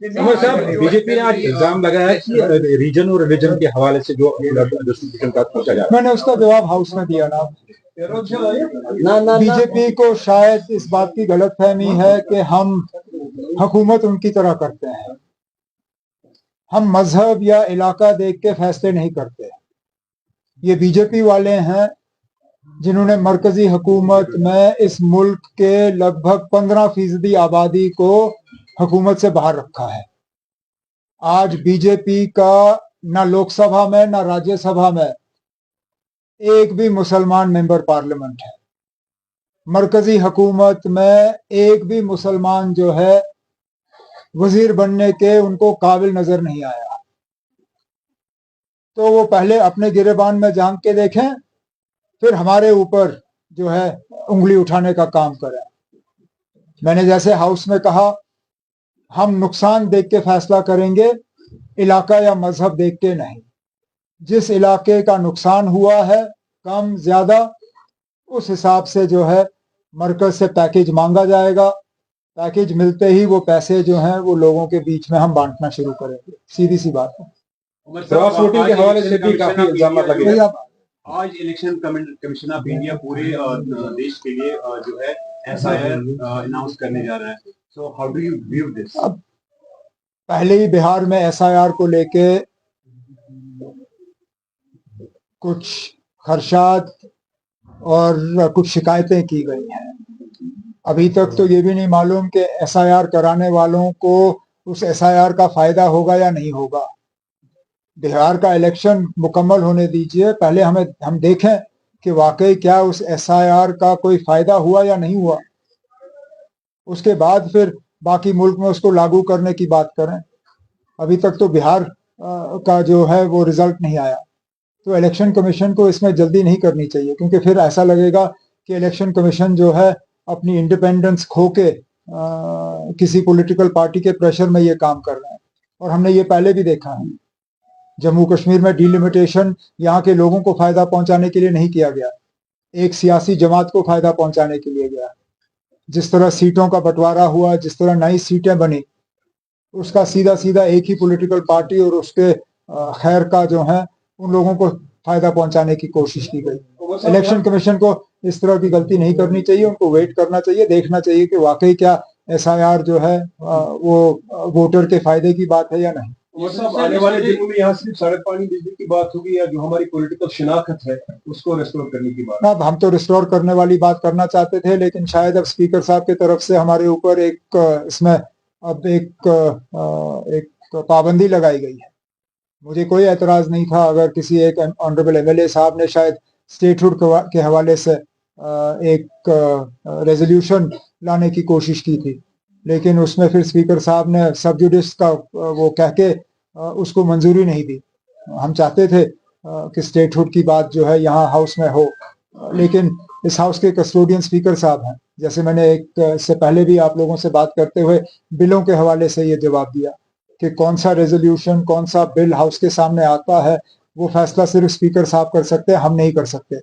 उमर साहब, बीजेपी ने आज इल्जाम लगाया है कि रीजन और रिलीजन के हवाले से जो डिस्ट्रीब्यूशन का पूछा जा रहा है। मैंने उसका जवाब हाउस में दिया ना। बीजेपी को शायद इस बात की गलतफहमी है कि हम हुकूमत उनकी तरह करते हैं। हम मजहब या इलाका देख के फैसले नहीं करते। ये बीजेपी वाले हैं जिन्होंने मरकजी हुकूमत में इस मुल्क के लगभग 15% आबादी को हुकूमत से बाहर रखा है। आज बीजेपी का ना लोकसभा में ना राज्यसभा में एक भी मुसलमान मेंबर पार्लियामेंट है। मरकजी हुकूमत में एक भी मुसलमान जो है वजीर बनने के उनको काबिल नजर नहीं आया। तो वो पहले अपने गिरेबान में झांक के देखें, फिर हमारे ऊपर जो है उंगली उठाने का काम करें। मैंने जैसे हाउस में कहा, हम नुकसान देख के फैसला करेंगे, इलाका या मजहब देख के नहीं। जिस इलाके का नुकसान हुआ है कम ज्यादा, उस हिसाब से जो है मरकज से पैकेज मांगा जाएगा। पैकेज मिलते ही वो पैसे जो हैं वो लोगों के बीच में हम बांटना शुरू करेंगे। सीधी सी बात है। क्रॉस वोटिंग के हवाले से भी काफी इल्जाम लगे। आज इलेक्शन कमीशन ऑफ इंडिया पूरे देश के लिए जो है एसआईआर अनाउंस करने जा रहा है। So how do you view this? अब पहले ही बिहार में एसआईआर को लेके कुछ खदशात और कुछ शिकायतें की गई हैं। अभी तक तो ये भी नहीं मालूम कि एसआईआर कराने वालों को उस एसआईआर का फायदा होगा या नहीं होगा। बिहार का इलेक्शन मुकम्मल होने दीजिए, पहले हम देखें कि वाकई क्या उस एसआईआर का कोई फायदा हुआ या नहीं हुआ। उसके बाद फिर बाकी मुल्क में उसको लागू करने की बात करें। अभी तक तो बिहार का जो है वो रिजल्ट नहीं आया। तो इलेक्शन कमीशन को इसमें जल्दी नहीं करनी चाहिए, क्योंकि फिर ऐसा लगेगा कि इलेक्शन कमीशन जो है अपनी इंडिपेंडेंस खो के किसी पॉलिटिकल पार्टी के प्रेशर में ये काम कर रहे हैं। और हमने ये पहले भी देखा है। जम्मू कश्मीर में डिलिमिटेशन यहाँ के लोगों को फायदा पहुंचाने के लिए नहीं किया गया, एक सियासी जमात को फायदा पहुंचाने के लिए गया। जिस तरह सीटों का बंटवारा हुआ, जिस तरह नई सीटें बनी, उसका सीधा सीधा एक ही पॉलिटिकल पार्टी और उसके खैर का जो है उन लोगों को फायदा पहुंचाने की कोशिश की गई। इलेक्शन कमीशन को इस तरह की गलती नहीं करनी चाहिए। उनको वेट करना चाहिए, देखना चाहिए कि वाकई क्या एसआईआर जो है वो वोटर के फायदे की बात है या नहीं। आने वाले दिनों में यहाँ सिर्फ सड़क, पानी, बिजली की बात होगी या जो हमारी पॉलिटिकल शिनाख्त है उसको रिस्टोर करने की बात? अब हम तो रिस्टोर करने वाली बात करना चाहते थे, लेकिन शायद अब स्पीकर साहब की तरफ से हमारे ऊपर इसमें अब एक पाबंदी लगाई गई है। मुझे कोई एतराज नहीं था अगर किसी एक ऑनरेबल एमएलए साहब ने शायद स्टेटहुड के हवाले से एक रेजोल्यूशन लाने की कोशिश की थी, लेकिन उसमें फिर स्पीकर साहब ने सब जुडिस का वो कह के उसको मंजूरी नहीं दी। हम चाहते थे कि स्टेटहुड की बात जो है यहाँ हाउस में हो, लेकिन इस हाउस के कस्टोडियन स्पीकर साहब हैं। जैसे मैंने इससे पहले भी आप लोगों से बात करते हुए बिलों के हवाले से ये जवाब दिया कि कौन सा रेजोल्यूशन, कौन सा बिल हाउस के सामने आता है, वो फैसला सिर्फ स्पीकर साहब कर सकते हैं, हम नहीं कर सकते।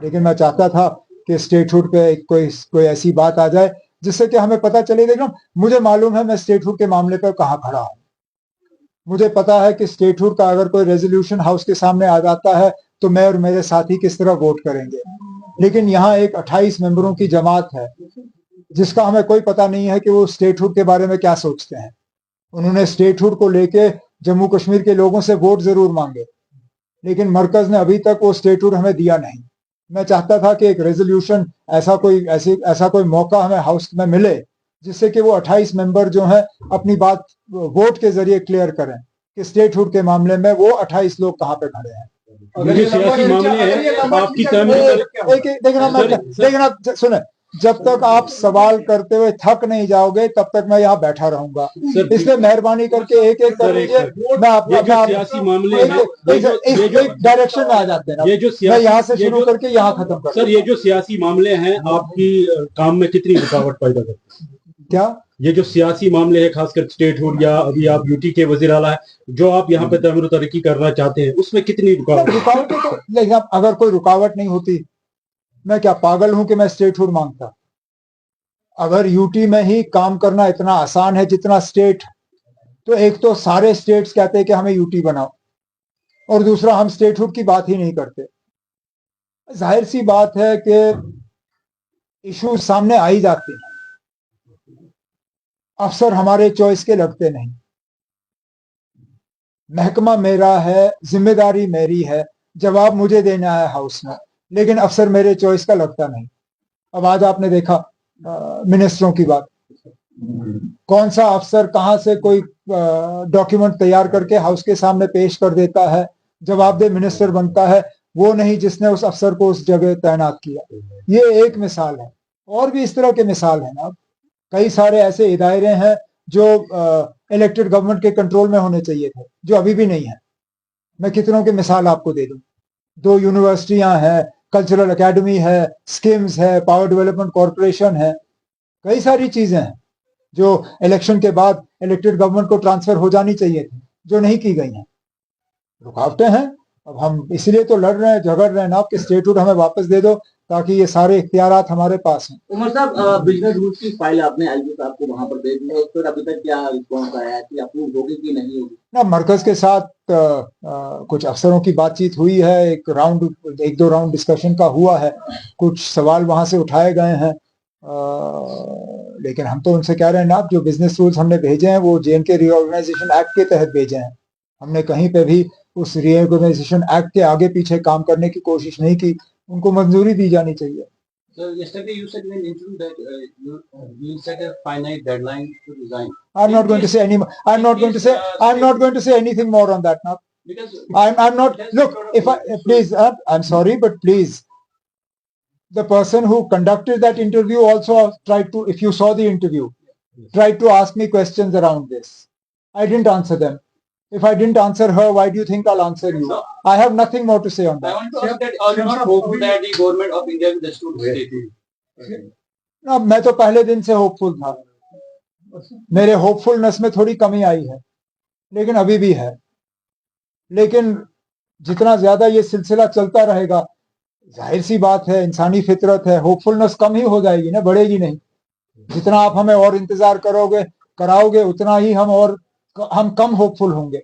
लेकिन मैं चाहता था कि स्टेटहुड पे कोई ऐसी बात आ जाए जिससे कि हमें पता चले। देखो, मुझे मालूम है मैं स्टेटहुड के मामले पर कहाँ खड़ा हूँ। मुझे पता है कि स्टेटहुड का अगर कोई रेजोल्यूशन हाउस के सामने आ जाता है तो मैं और मेरे साथी किस तरह वोट करेंगे। लेकिन यहाँ एक 28 मेंबरों की जमात है जिसका हमें कोई पता नहीं है कि वो स्टेटहुड के बारे में क्या सोचते हैं। उन्होंने स्टेटहुड को लेके जम्मू कश्मीर के लोगों से वोट जरूर मांगे, लेकिन मरकज ने अभी तक वो स्टेटहुड हमें दिया नहीं। मैं चाहता था कि एक रेजोल्यूशन, ऐसा कोई मौका हमें हाउस में मिले जिससे कि वो 28 मेंबर जो हैं अपनी बात वोट के जरिए क्लियर करें कि स्टेटहुड के मामले में वो 28 लोग कहाँ पे खड़े हैं। देखना सुने, जब तक आप सवाल करते हुए थक नहीं जाओगे तब तक मैं यहाँ बैठा रहूंगा। इसलिए मेहरबानी करके एक कर लीजिए। मैं आपका सियासी मामले एक डायरेक्शन में आ जाते हैं। मैं यहाँ से शुरू करके यहाँ खत्म कर। सर, ये जो सियासी मामले हैं आपकी काम में कितनी रुकावट पैदा करते हैं? क्या ये जो सियासी मामले हैं, खासकर स्टेटहुड या अभी आप यूटी के वजीर आला है, जो आप यहाँ पे तमीर तरक्की करना चाहते हैं, उसमें कितनी रुकावटें तो अगर कोई रुकावट नहीं होती, मैं क्या पागल हूं कि मैं स्टेटहुड मांगता। अगर यूटी में ही काम करना इतना आसान है जितना स्टेट तो एक तो सारे स्टेट्स कहते हैं कि हमें यूटी बनाओ, और दूसरा हम स्टेटहुड की बात ही नहीं करते। जाहिर सी बात है कि इश्यूज सामने आ ही जाते हैं, अफसर हमारे चॉइस के लगते नहीं। महकमा मेरा है, जिम्मेदारी मेरी है, जवाब मुझे देना है हाउस में, लेकिन अफसर मेरे चॉइस का लगता नहीं। अब आज आपने देखा मिनिस्टरों की बात, कौन सा अफसर कहां से कोई डॉक्यूमेंट तैयार करके हाउस के सामने पेश कर देता है, जवाबदेह मिनिस्टर बनता है, वो नहीं जिसने उस अफसर को उस जगह तैनात किया। ये एक मिसाल है, और भी इस तरह के मिसाल है ना। कई सारे ऐसे इदारे हैं जो इलेक्टेड गवर्नमेंट के कंट्रोल में होने चाहिए थे, जो अभी भी नहीं है। मैं कितनों की मिसाल आपको दे दूं। 2 यूनिवर्सिटियां हैं, कल्चरल एकेडमी है, स्किम्स है, पावर डेवलपमेंट कॉरपोरेशन है, कई सारी चीजें हैं जो इलेक्शन के बाद इलेक्टेड गवर्नमेंट को ट्रांसफर हो जानी चाहिए थी, जो नहीं की गई हैं। रुकावटें हैं। अब हम इसलिए तो लड़ रहे हैं, झगड़ रहे हैं ना कि स्टेटहुड हमें वापस दे दो, ताकि ये सारे इख्तियारात हमारे पास हैं। उमर साहब, बिजनेस रूल्स की फाइल आपने आईजी साहब को वहां पर दे दी है, उस पर अभी तक क्या रिस्पॉन्स आया है कि अप्रूव होगी कि नहीं होगी? ना, मरकज के साथ कुछ अफसरों की बातचीत हुई है, एक दो राउंड डिस्कशन का हुआ है, कुछ सवाल वहां से उठाए गए हैं, लेकिन हम तो उनसे कह रहे हैं ना, जो बिजनेस रूल्स हमने भेजे हैं वो जेएनके रीऑर्गेनाइजेशन एक्ट के तहत भेजे हैं। हमने कहीं पे भी उस रीऑर्गेनाइजेशन एक्ट के आगे पीछे काम करने की कोशिश नहीं की, उनको मंजूरी दी जानी चाहिए। So yesterday you said in an interview that you set a finite deadline to resign. I'm not going to say any. I'm not going to say. I'm not going to say anything more on that now. Because I'm not. Look, if I please, I'm sorry, but please, the person who conducted that interview also tried to. If you saw the interview, tried to ask me questions around this. I didn't answer them. If I didn't answer her, why do you think I'll answer you? So- I have nothing more to say on I that. want to ask that are you not hopeful that the government of India will restore the state? ना, मैं तो पहले दिन से hopeful था। मेरे hopefulness में थोड़ी कमी आई है, लेकिन अभी भी है। लेकिन जितना ज्यादा ये सिलसिला चलता रहेगा, जाहिर सी बात है, इंसानी फितरत है, होपफुलनेस कम ही हो जाएगी ना, बढ़ेगी नहीं। जितना आप हमें और इंतजार कराओगे, उतना ही हम कम होपफुल होंगे।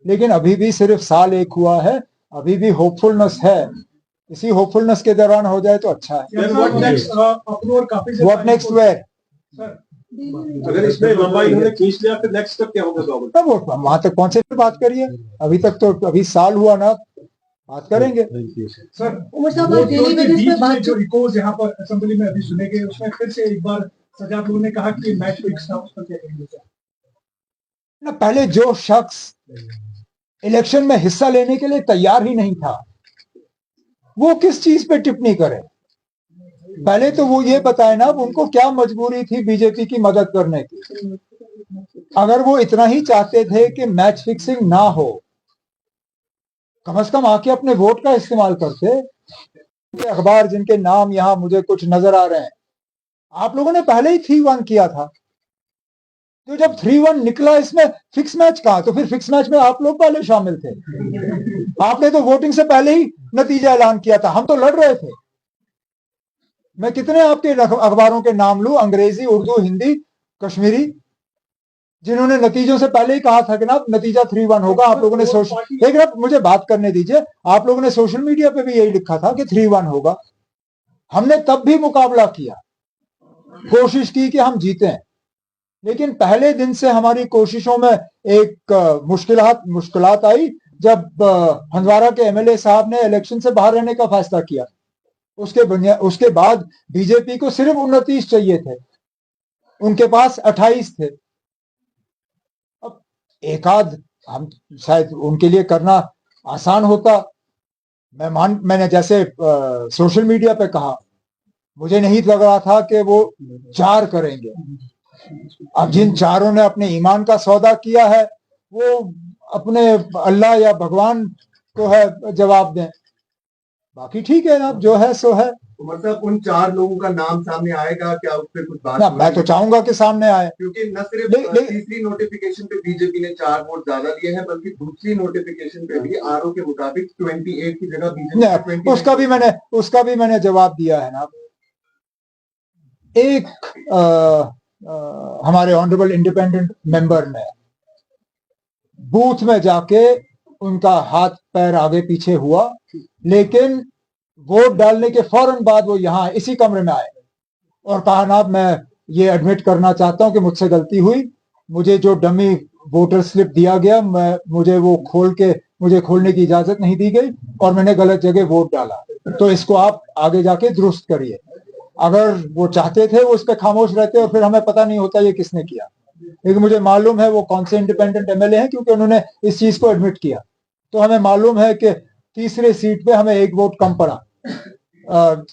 लेकिन अभी भी सिर्फ साल एक हुआ है, अभी भी होपफुलनेस है। इसी होपफुलनेस के दौरान हो जाए तो अच्छा है। Then what next? अप्रूवल काफी से व्हाट नेक्स्ट वेयर? अगर इसमें लंबाई इन्होंने खींच लिया फिर नेक्स्ट स्टेप क्या होगा गवर्नमेंट? तब वो वहां तक पहुंचे फिर बात करिए। अभी तक तो अभी साल हुआ ना, बात करेंगे। सर उमर साहब, वो आज डेली जो बेसिस पे बीच में बात जो रिकॉर्ड यहाँ पर असेंबली में अभी सुने गए, उसमें फिर से एक बार सजाद लोगों ने कहा कि मैच फिक्स था, उस पर क्या कहेंगे सर? ना, पहले जो शख्स इलेक्शन में हिस्सा लेने के लिए तैयार ही नहीं था, वो किस चीज पे टिप्पणी करे? पहले तो वो ये बताए ना, उनको क्या मजबूरी थी बीजेपी की मदद करने की। अगर वो इतना ही चाहते थे कि मैच फिक्सिंग ना हो, कम से कम आके अपने वोट का इस्तेमाल करते। अखबार जिनके नाम यहाँ मुझे कुछ नजर आ रहे हैं, आप लोगों ने पहले ही 3-1 किया था। तो जब 3-1 निकला, इसमें फिक्स मैच कहा? तो फिर फिक्स मैच में आप लोग पहले शामिल थे। आपने तो वोटिंग से पहले ही नतीजा ऐलान किया था, हम तो लड़ रहे थे। मैं कितने आपके अखबारों के नाम लूं, अंग्रेजी, उर्दू, हिंदी, कश्मीरी, जिन्होंने नतीजों से पहले ही कहा था कि ना नतीजा 3-1 होगा। आप लोगों ने एक मिनट मुझे बात करने दीजिए। आप लोगों ने सोशल मीडिया पे भी यही लिखा था कि 3-1 होगा। हमने तब भी मुकाबला किया, कोशिश की कि हम जीतें, लेकिन पहले दिन से हमारी कोशिशों में एक मुश्किलात आई जब हंदवाड़ा के एमएलए साहब ने इलेक्शन से बाहर रहने का फैसला किया। उसके बाद बीजेपी को सिर्फ 29 चाहिए थे, उनके पास 28 थे। अब एक आध हम शायद उनके लिए करना आसान होता। मैंने जैसे सोशल मीडिया पे कहा, मुझे नहीं लग रहा था कि वो 4 करेंगे। अब जिन चारों ने अपने ईमान का सौदा किया है, वो अपने अल्लाह या भगवान को है जवाब दें। बाकी ठीक है, अब जो है सो है। मतलब उन 4 लोगों का नाम सामने आएगा क्या? उस पर कुछ बात ना, हो मैं रही तो है? चाहूंगा कि सामने आए, क्योंकि न सिर्फ तीसरी नोटिफिकेशन पे बीजेपी ने 4 वोट ज्यादा लिए हैं, बल्कि दूसरी नोटिफिकेशन पे भी आरओ के मुताबिक 28 की जगह बीजेपी उसका भी मैंने जवाब दिया है ना। एक हमारे ऑनरेबल इंडिपेंडेंट मेंबर ने बूथ में जाके उनका हाथ पैर आगे पीछे हुआ, लेकिन वोट डालने के फौरन बाद वो यहाँ इसी कमरे में आए और कहा ना मैं ये एडमिट करना चाहता हूं कि मुझसे गलती हुई, मुझे जो डमी वोटर स्लिप दिया गया मुझे वो मुझे खोलने की इजाजत नहीं दी गई और मैंने गलत जगह वोट डाला, तो इसको आप आगे जाके दुरुस्त करिए। अगर वो चाहते थे वो इस पे खामोश रहते और फिर हमें पता नहीं होता ये किसने किया, लेकिन मुझे मालूम है वो कौन से इंडिपेंडेंट एमएलए हैं क्योंकि उन्होंने इस चीज को एडमिट किया। तो हमें मालूम है कि तीसरे सीट पे हमें एक वोट कम पड़ा,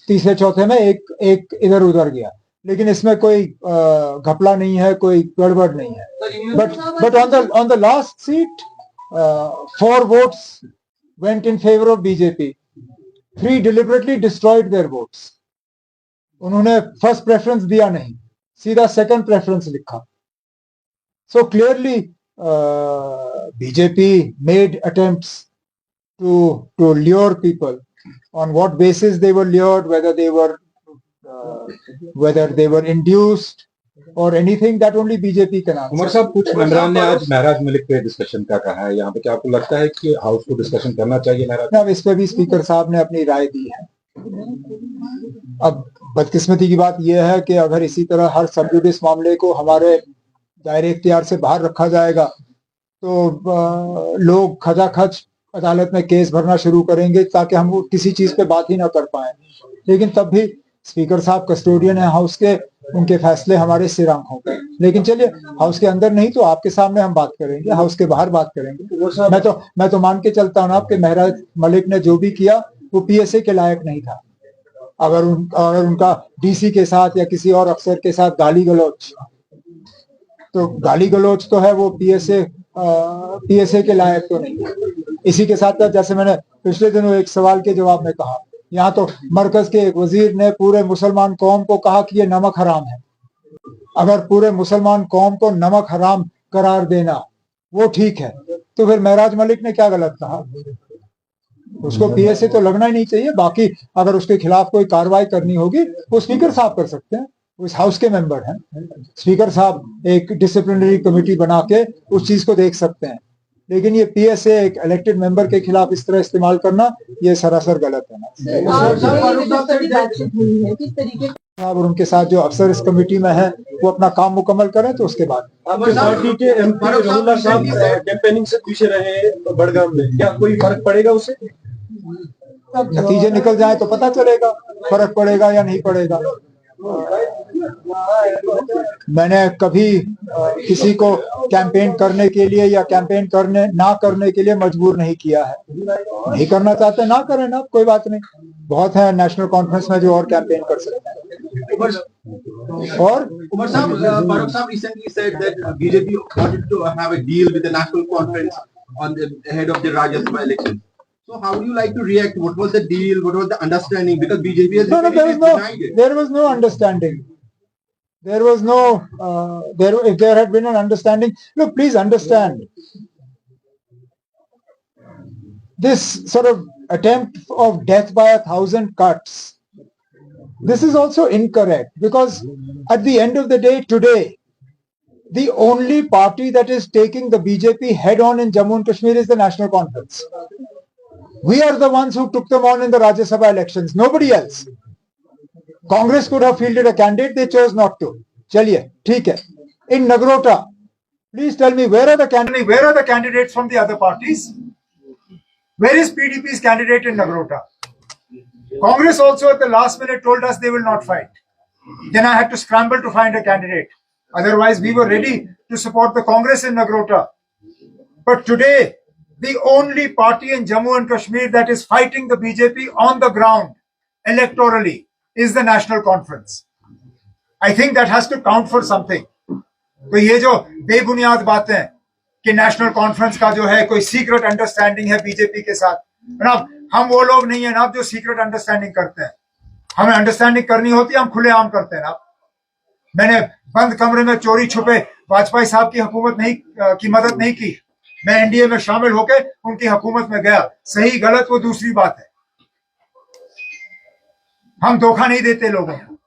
तीसरे चौथे में एक इधर उधर गया, लेकिन इसमें कोई घपला नहीं है, कोई गड़बड़ नहीं है। But on the last seat 4 votes went in favor of BJP, 3 deliberately destroyed their votes. उन्होंने फर्स्ट प्रेफरेंस दिया नहीं, सीधा सेकंड प्रेफरेंस लिखा। So clearly BJP made attempts to lure people. On what basis they were lured, whether they were induced or anything, that only BJP can answer. Umar साहब, कुछ मेंबरान ने आज महराज मलिक पे डिस्कशन का कहा है यहाँ पे, क्या आपको लगता है कि हाउस को डिस्कशन करना चाहिए महराज? अब इस पे भी स्पीकर साहब ने अपनी राय दी है। अब बदकिस्मती की बात यह है कि अगर इसी तरह हर सब जुडिस मामले को हमारे दायरे इख्तियार से बाहर रखा जाएगा तो लोग खचाखच अदालत में केस भरना शुरू करेंगे ताकि हम किसी चीज पे बात ही ना कर पाए। लेकिन तब भी स्पीकर साहब कस्टोडियन है हाउस के, उनके फैसले हमारे सिर आंख होंगे। लेकिन चलिए, हाउस के अंदर नहीं तो आपके सामने हम बात करेंगे, हाउस के बाहर बात करेंगे। मैं तो मान के चलता हूँ ना कि महराज मलिक ने जो भी किया वो पीएसए के लायक नहीं था। अगर उनका डीसी के साथ या किसी और अफसर के साथ गाली गलौज तो है, वो पीएसए के लायक तो नहीं है। इसी के साथ जैसे मैंने पिछले दिनों एक सवाल के जवाब में कहा, यहाँ तो मरकज के एक वजीर ने पूरे मुसलमान कौम को कहा कि ये नमक हराम है। अगर पूरे मुसलमान कौम को नमक हराम करार देना वो ठीक है, तो फिर महराज मलिक ने क्या गलत कहा? उसको पीएसए तो लगना ही नहीं चाहिए। बाकी अगर उसके खिलाफ कोई कार्रवाई करनी होगी वो स्पीकर साहब कर सकते हैं, वो इस हाउस के मेंबर हैं। स्पीकर साहब एक डिसिप्लिनरी कमेटी बना के उस चीज को देख सकते हैं। लेकिन ये पीएसए एक इलेक्टेड मेंबर के खिलाफ इस तरह इस्तेमाल करना ये सरासर गलत है ना। और उनके साथ जो अफसर इस कमेटी में है वो अपना काम मुकम्मल करें तो उसके बाद आपके पार्टी के एमपी रहुल्ला साहब कैंपेनिंग से पीछे रहे बड़गाम में, क्या कोई फर्क पड़ेगा उससे? नतीजे निकल जाए तो पता चलेगा फर्क पड़ेगा या नहीं पड़ेगा। मैंने कभी किसी को कैंपेन करने के लिए या कैंपेन ना करने के लिए मजबूर नहीं किया है। नहीं करना चाहते ना करें ना, कोई बात नहीं। बहुत है नेशनल कॉन्फ्रेंस में जो और कैंपेन कर सकते हैं। और Umar Saab, Farooq Saab recently said that BJP wanted to have a deal with the national conference on the ahead of the Rajya Sabha election. So how do you like to react? What was the deal? What was the understanding? Because BJP has denied it. There was no understanding. There was no. If there had been an understanding, look, please understand. This sort of attempt of death by 1,000 cuts. This is also incorrect because at the end of the day, today, the only party that is taking the BJP head on in Jammu and Kashmir is the National Conference. We are the ones who took them on in the Rajya Sabha elections, nobody else. Congress could have fielded a candidate, they chose not to. Chaliye, theek hai. In Nagrota, please tell me where are the candidates from the other parties? Where is PDP's candidate in Nagrota? Congress also at the last minute told us they will not fight. Then I had to scramble to find a candidate. Otherwise, we were ready to support the Congress in Nagrota. But today, the only party in Jammu and Kashmir that is fighting the BJP on the ground electorally is the National Conference. I think that has to count for something. तो ये जो बेबुनियाद बातें कि national conference का जो है कोई सीक्रेट अंडरस्टैंडिंग है बीजेपी के साथ, ना हम वो लोग नहीं है ना जो सीक्रेट अंडरस्टैंडिंग करते हैं। हमें अंडरस्टैंडिंग करनी होती है, हम खुलेआम करते हैं ना। मैंने बंद कमरे में चोरी छुपे वाजपेयी साहब की हुकूमत की मदद नहीं की। मैं एनडीए में शामिल होकर उनकी हुकूमत में गया। सही गलत वो दूसरी बात है। हम धोखा नहीं देते लोगों को।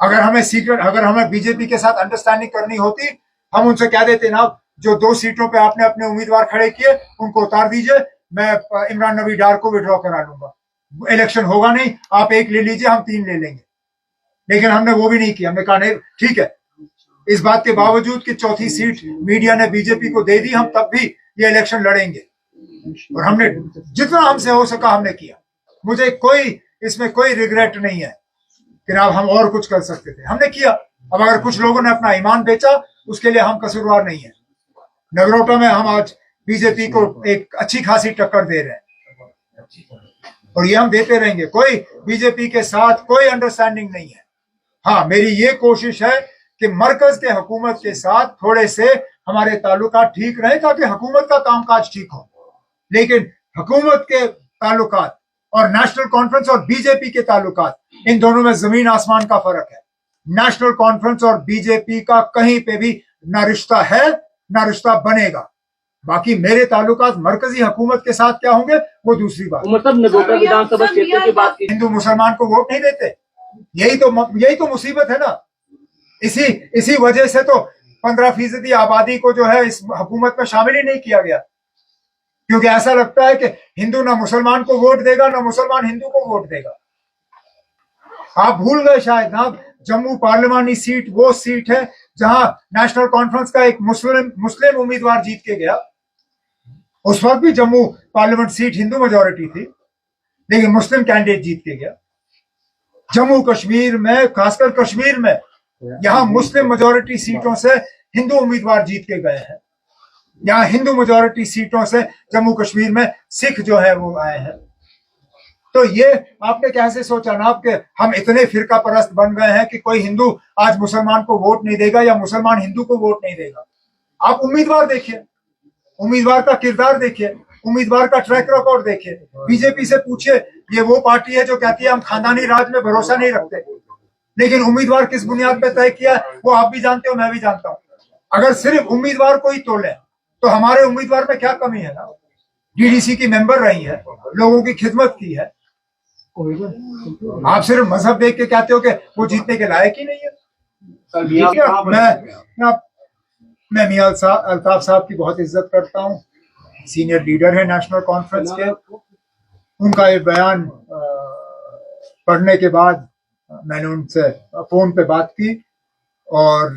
अगर हमें बीजेपी के साथ अंडरस्टैंडिंग करनी होती, हम उनसे कह देते ना जो 2 सीटों पे आपने अपने उम्मीदवार खड़े किए उनको उतार दीजिए, मैं इमरान नबी डार को विड्रॉ करा लूंगा। इलेक्शन होगा नहीं, आप 1 ले लीजिए, हम 3 ले लेंगे। लेकिन हमने वो भी नहीं किया। हमने कहा नहीं ठीक है, इस बात के बावजूद कि चौथी सीट मीडिया ने बीजेपी को दे दी, हम तब भी ये इलेक्शन लड़ेंगे। और हमने जितना हमसे हो सका हमने किया। मुझे इसमें कोई रिग्रेट नहीं है कि अब हम और कुछ कर सकते थे, हमने किया। अब अगर कुछ लोगों ने अपना ईमान बेचा, उसके लिए हम कसूरवार नहीं है। नगरोटा में हम आज बीजेपी को एक अच्छी खासी टक्कर दे रहे हैं और ये हम देते रहेंगे। कोई बीजेपी के साथ कोई अंडरस्टैंडिंग नहीं है। हाँ, मेरी ये कोशिश है कि मरकज के हुकूमत के साथ थोड़े से हमारे ताल्लुकात ठीक रहे ताकि हुकूमत का कामकाज ठीक हो। लेकिन हुकूमत के ताल्लुकात और नेशनल कॉन्फ्रेंस और बीजेपी के ताल्लुकात, इन दोनों में जमीन आसमान का फर्क है। नेशनल कॉन्फ्रेंस और बीजेपी का कहीं पे भी ना रिश्ता है ना रिश्ता बनेगा। बाकी मेरे ताल्लुकात मरकजी हुकूमत के साथ क्या होंगे वो दूसरी बात। मतलब नगरोटा विधानसभा क्षेत्र की बात की, हिंदू मुसलमान को वोट नहीं देते, यही तो मुसीबत है ना। इसी वजह से तो 15% आबादी को जो है इस हुकूमत में शामिल ही नहीं किया गया, क्योंकि ऐसा लगता है कि हिंदू ना मुसलमान को वोट देगा ना मुसलमान हिंदू को वोट देगा। आप भूल गए शायद ना, जम्मू पार्लिमानी सीट वो सीट है जहां नेशनल कॉन्फ्रेंस का एक मुस्लिम उम्मीदवार जीत के गया। उस वक्त भी Jammu parliament seat Hindu majority थी, लेकिन मुस्लिम कैंडिडेट जीत के गया। जम्मू कश्मीर में, खासकर कश्मीर में, यहाँ मुस्लिम मेजोरिटी सीटों से हिंदू उम्मीदवार जीत के गए हैं। यहाँ हिंदू मेजोरिटी सीटों से जम्मू कश्मीर में सिख जो है वो आए हैं। तो ये आपने कैसे सोचा ना कि हम इतने फिरका परस्त बन गए हैं कि कोई हिंदू आज मुसलमान को वोट नहीं देगा या मुसलमान हिंदू को वोट नहीं देगा। आप उम्मीदवार देखिए, उम्मीदवार का किरदार देखिए, उम्मीदवार का ट्रैक रिकॉर्ड देखिए। बीजेपी से पूछिए, ये वो पार्टी है जो कहती है हम खानदानी राज में भरोसा नहीं रखते, लेकिन उम्मीदवार किस बुनियाद पे तय किया वो आप भी जानते हो, मैं भी जानता हूँ। अगर सिर्फ उम्मीदवार को ही तोले तो हमारे उम्मीदवार में क्या कमी है ना। डीडीसी की मेंबर रही है, लोगों की खिदमत की है। आप सिर्फ मजहब देख के कहते हो कि वो जीतने के लायक ही नहीं है। मैं मियां अल्ताफ साहब की बहुत इज्जत करता हूँ, सीनियर लीडर है नेशनल कॉन्फ्रेंस के। उनका ये बयान पढ़ने के बाद मैंने उनसे फोन पे बात की और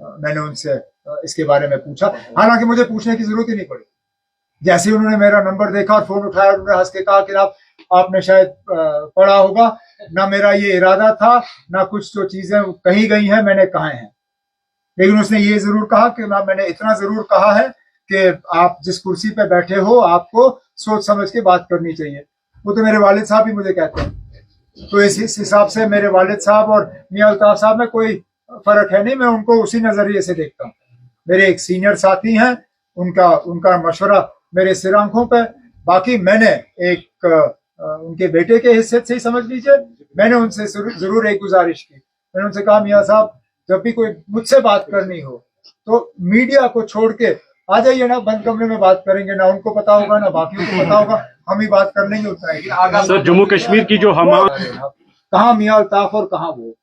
मैंने उनसे इसके बारे में पूछा। हालांकि मुझे पूछने की जरूरत ही नहीं पड़ी। जैसे ही उन्होंने मेरा नंबर देखा और फोन उठाया, उन्होंने हंस के कहा कि आपने शायद पढ़ा होगा, ना मेरा ये इरादा था, ना कुछ जो चीजें कही गई हैं मैंने कहा है। लेकिन उसने ये जरूर कहा कि मैंने इतना जरूर कहा है कि आप जिस कुर्सी पे बैठे हो आपको सोच समझ के बात करनी चाहिए। वो तो मेरे वालिद साहब भी मुझे कहते हैं। तो इस हिसाब से मेरे वालिद साहब और मियां अल्ताफ साहब में कोई फर्क है नहीं, मैं उनको उसी नजरिए से देखता हूँ। मेरे एक सीनियर साथी हैं, उनका मशवरा मेरे सिर आंखों पे। बाकी मैंने एक उनके बेटे के हिस्से से ही समझ लीजिए, मैंने उनसे जरूर एक गुजारिश की। मैंने उनसे कहा, मियां साहब जब भी कोई मुझसे बात करनी हो तो मीडिया को छोड़ के आ जाइए ना, बंद कमरे में बात करेंगे। ना उनको पता होगा ना बाकियों को पता होगा, हम ही बात कर लेंगे उतना ही। सर, जम्मू कश्मीर की जो कहाँ मियां अल्ताफ और कहाँ वो,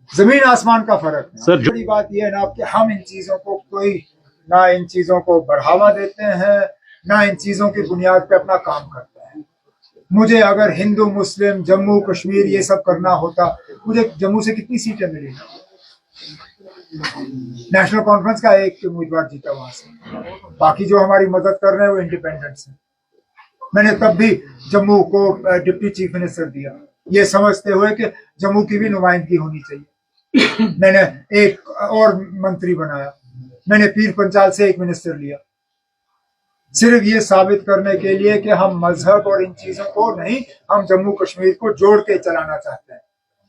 जमीन आसमान का फर्क है। सर, बड़ी बात यह है ना कि हम इन चीजों को ना इन चीजों को बढ़ावा देते हैं, ना इन चीजों की बुनियाद पे अपना काम करते हैं। मुझे अगर हिंदू मुस्लिम जम्मू कश्मीर ये सब करना होता, मुझे जम्मू से कितनी सीटें मिली? नेशनल कॉन्फ्रेंस का एक उम्मीदवार जीता वहां से, बाकी जो हमारी मदद कर रहे हैं वो इंडिपेंडेंट्स हैं। मैंने तब भी जम्मू को डिप्टी चीफ मिनिस्टर दिया, ये समझते हुए कि जम्मू की भी नुमाइंदगी होनी चाहिए। मैंने एक और मंत्री बनाया, मैंने पीर पंचाल से एक मिनिस्टर लिया, सिर्फ ये साबित करने के लिए कि हम मजहब और इन चीजों को नहीं, हम जम्मू कश्मीर को जोड़ के चलाना चाहते हैं।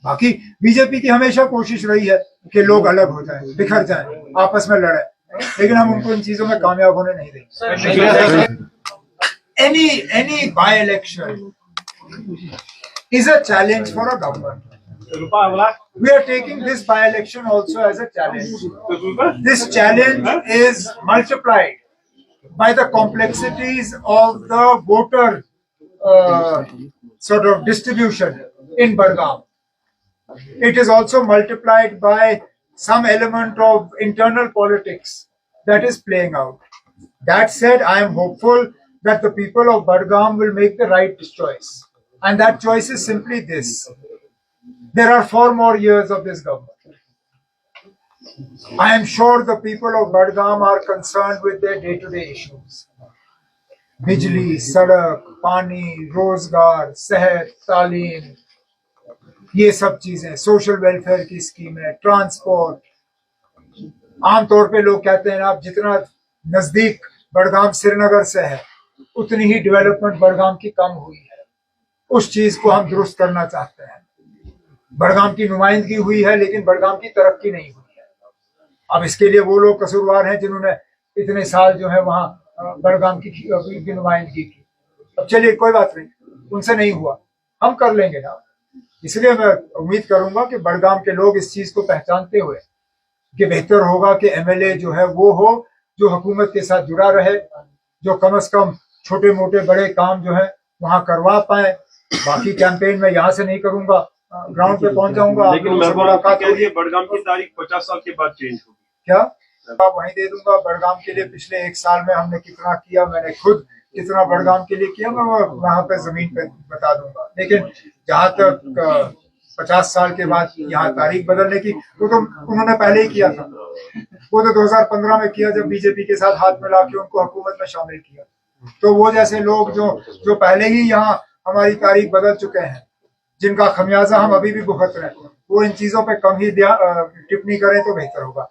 बाकी बीजेपी की हमेशा कोशिश रही है कि लोग अलग हो जाएं, बिखर जाएं, आपस में लड़ें, लेकिन हम उनको इन चीजों में कामयाब होने नहीं देंगे। Any by-election is a challenge for a government. We are taking this by-election also as a challenge. This challenge is multiplied by the complexities of the voter sort of distribution in Budgam. It is also multiplied by some element of internal politics that is playing out. That said, I am hopeful that the people of Budgam will make the right choice. And that choice is simply this. There are 4 more years of this government. I am sure the people of Budgam are concerned with their day-to-day issues. बिजली, सड़क, पानी, रोजगार, सेहत, तालीम, ये सब चीजें, social welfare की स्कीमें, ट्रांसपोर्ट। आमतौर पे लोग कहते हैं आप जितना नजदीक बड़गाम श्रीनगर से है उतनी ही डेवलपमेंट बड़गाम की कम हुई है। उस चीज को हम दुरुस्त करना चाहते हैं। बड़गाम की नुमाइंदगी हुई है लेकिन बड़गाम की तरक्की नहीं हुई है। अब इसके लिए वो लोग कसूरवार हैं जिन्होंने इतने साल जो है वहां बड़गाम की नुमाइंदगी की। अब चलिए कोई बात नहीं, उनसे नहीं हुआ, हम कर लेंगे ना। इसलिए मैं उम्मीद करूंगा कि बड़गाम के लोग इस चीज को पहचानते हुए कि बेहतर होगा कि एमएलए जो है वो हो जो हुकूमत के साथ जुड़ा रहे, जो कम से कम छोटे मोटे बड़े काम जो है वहां करवा पाए। बाकी कैंपेन में यहाँ से नहीं करूंगा, ग्राउंड पे पहुंच जाऊंगा। लेकिन मुलाकात होगी, बड़गाम की तारीख 50 साल के बाद चेंज होगी क्या? आप वहीं दे दूंगा। बड़गाम के लिए पिछले 1 साल में हमने कितना किया, मैंने खुद कितना बड़गाम के लिए किया, मैं वहां पे जमीन पे बता दूंगा। लेकिन जहां तक 50 साल के बाद यहाँ तारीख बदलने की, वो तो उन्होंने पहले ही किया था। वो तो 2015 में किया जब बीजेपी के साथ हाथ मिला के उनको हुकूमत में शामिल किया। तो वो जैसे लोग जो पहले ही यहाँ हमारी तारीख बदल चुके हैं, जिनका खमियाजा हम अभी भी भुगत रहे हैं, वो इन चीजों पे कम ही टिप्पणी करें तो बेहतर होगा।